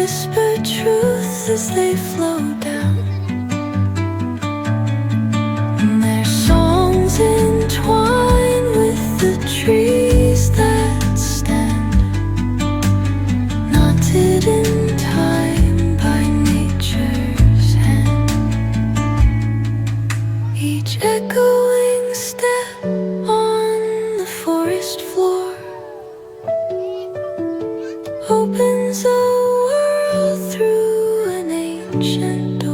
whisper truths as they flow down, and their songs entwine with the trees that stand, knotted in time by nature's hand. Each echoing step on the forest floor opens a world through an ancient